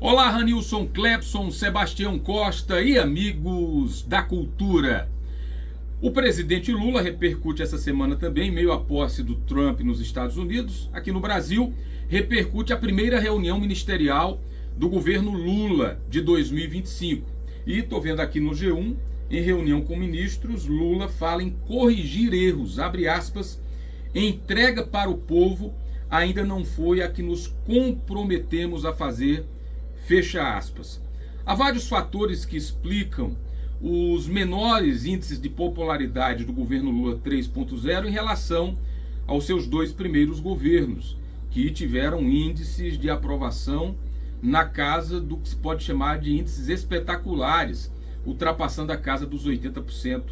Olá, Ranilson Clepson, Sebastião Costa e amigos da cultura. O presidente Lula repercute essa semana também, meio à posse do Trump nos Estados Unidos. Aqui no Brasil, repercute a primeira reunião ministerial do governo Lula de 2025. E estou vendo aqui no G1, em reunião com ministros, Lula fala em corrigir erros, abre aspas, entrega para o povo ainda não foi a que nos comprometemos a fazer, fecha aspas. Há vários fatores que explicam os menores índices de popularidade do governo Lula 3.0 em relação aos seus dois primeiros governos, que tiveram índices de aprovação na casa do que se pode chamar de índices espetaculares, ultrapassando a casa dos 80%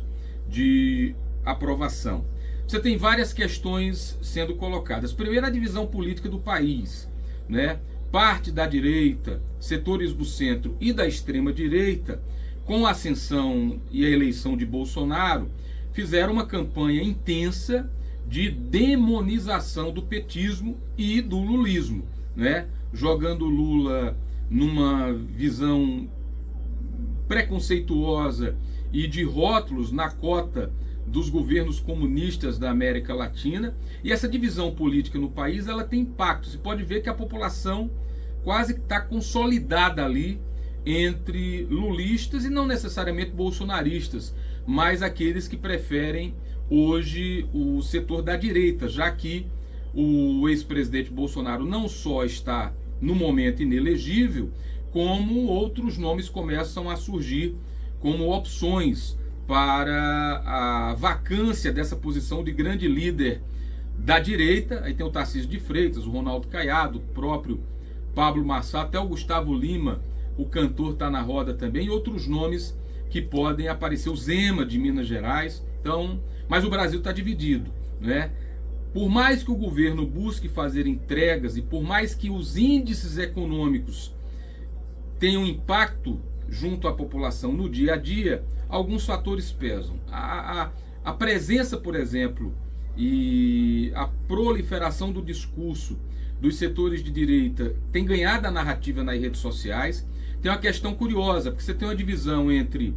de aprovação. Você tem várias questões sendo colocadas. Primeiro, a divisão política do país, né? Parte da direita, setores do centro e da extrema direita, com a ascensão e a eleição de Bolsonaro, fizeram uma campanha intensa de demonização do petismo e do lulismo, né? Jogando Lula numa visão preconceituosa e de rótulos na cota dos governos comunistas da América Latina. E essa divisão política no país, ela tem impacto. Você pode ver que a população quase está consolidada ali entre lulistas e não necessariamente bolsonaristas, mas aqueles que preferem hoje o setor da direita, já que o ex-presidente Bolsonaro não só está no momento inelegível, como outros nomes começam a surgir como opções para a vacância dessa posição de grande líder da direita. Aí tem o Tarcísio de Freitas, o Ronaldo Caiado, o próprio Pablo Marçal, até o Gustavo Lima, o cantor, está na roda também, e outros nomes que podem aparecer, o Zema de Minas Gerais. Então, mas o Brasil está dividido, né? Por mais que o governo busque fazer entregas e por mais que os índices econômicos tenham impacto junto à população no dia a dia, alguns fatores pesam. A presença, por exemplo, e a proliferação do discurso dos setores de direita tem ganhado a narrativa nas redes sociais. Tem uma questão curiosa, porque você tem uma divisão entre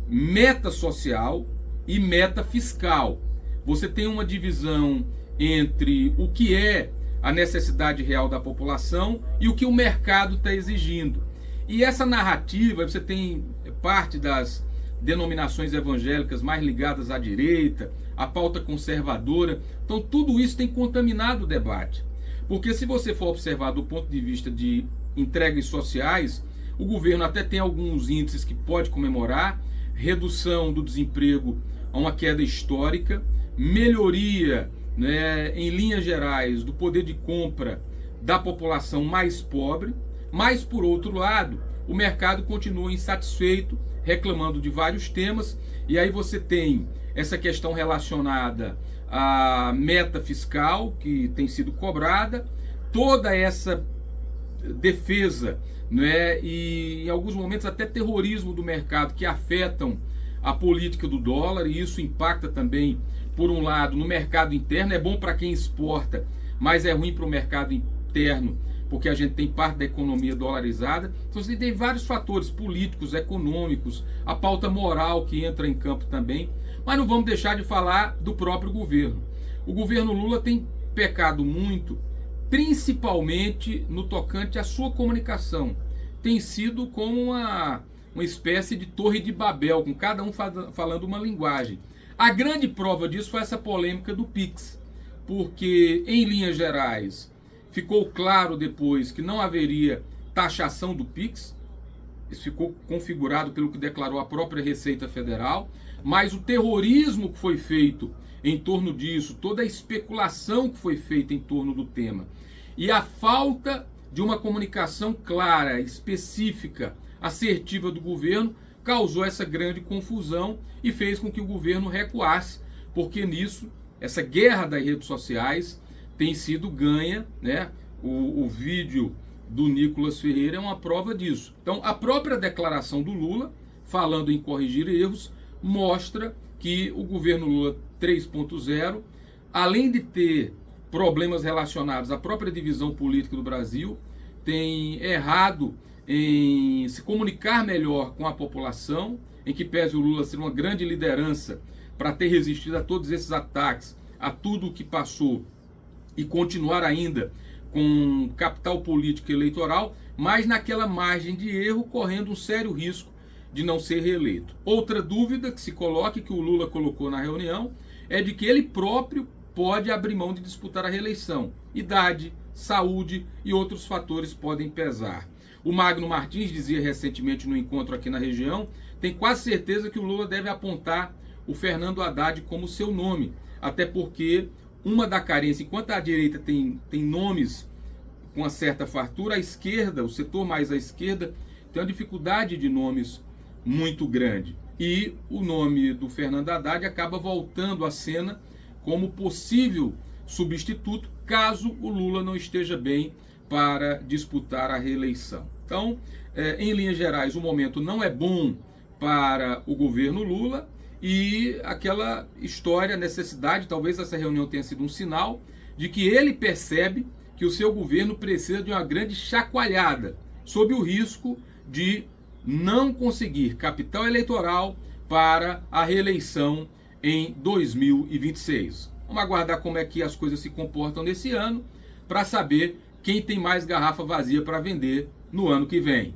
meta social e meta fiscal. Você tem uma divisão entre o que é a necessidade real da população e o que o mercado está exigindo. E essa narrativa, você tem parte das denominações evangélicas mais ligadas à direita, à pauta conservadora. Então tudo isso tem contaminado o debate. Porque se você for observar do ponto de vista de entregas sociais, o governo até tem alguns índices que pode comemorar: redução do desemprego a uma queda histórica, melhoria, né, em linhas gerais, do poder de compra da população mais pobre. Mas, por outro lado, o mercado continua insatisfeito, reclamando de vários temas, e aí você tem essa questão relacionada à meta fiscal, que tem sido cobrada, toda essa defesa, né, e em alguns momentos até terrorismo do mercado, que afetam a política do dólar, e isso impacta também, por um lado, no mercado interno. É bom para quem exporta, mas é ruim para o mercado interno, porque a gente tem parte da economia dolarizada. Então você tem vários fatores políticos, econômicos, a pauta moral que entra em campo também. Mas não vamos deixar de falar do próprio governo. O governo Lula tem pecado muito, principalmente no tocante à sua comunicação. Tem sido como uma espécie de torre de Babel, com cada um falando uma linguagem. A grande prova disso foi essa polêmica do Pix, porque, em linhas gerais, ficou claro depois que não haveria taxação do Pix. Isso ficou configurado pelo que declarou a própria Receita Federal. Mas o terrorismo que foi feito em torno disso, toda a especulação que foi feita em torno do tema, e a falta de uma comunicação clara, específica, assertiva do governo, causou essa grande confusão e fez com que o governo recuasse, porque nisso, essa guerra das redes sociais tem sido ganha, né? O vídeo do Nicolas Ferreira é uma prova disso. Então, a própria declaração do Lula, falando em corrigir erros, mostra que o governo Lula 3.0, além de ter problemas relacionados à própria divisão política do Brasil, tem errado em se comunicar melhor com a população, em que pese o Lula ser uma grande liderança para ter resistido a todos esses ataques, a tudo o que passou e continuar ainda com capital político e eleitoral, mas naquela margem de erro, correndo um sério risco de não ser reeleito. Outra dúvida que se coloca, que o Lula colocou na reunião, é de que ele próprio pode abrir mão de disputar a reeleição. Idade, saúde e outros fatores podem pesar. O Magno Martins dizia recentemente no encontro aqui na região, tem quase certeza que o Lula deve apontar o Fernando Haddad como seu nome, até porque uma da carência, enquanto a direita tem nomes com uma certa fartura, a esquerda, o setor mais à esquerda, tem uma dificuldade de nomes muito grande. E o nome do Fernando Haddad acaba voltando à cena como possível substituto, caso o Lula não esteja bem para disputar a reeleição. Então, em linhas gerais, o momento não é bom para o governo Lula, e aquela história, necessidade, talvez essa reunião tenha sido um sinal de que ele percebe que o seu governo precisa de uma grande chacoalhada, sob o risco de não conseguir capital eleitoral para a reeleição em 2026. Vamos aguardar como é que as coisas se comportam nesse ano, para saber quem tem mais garrafa vazia para vender no ano que vem.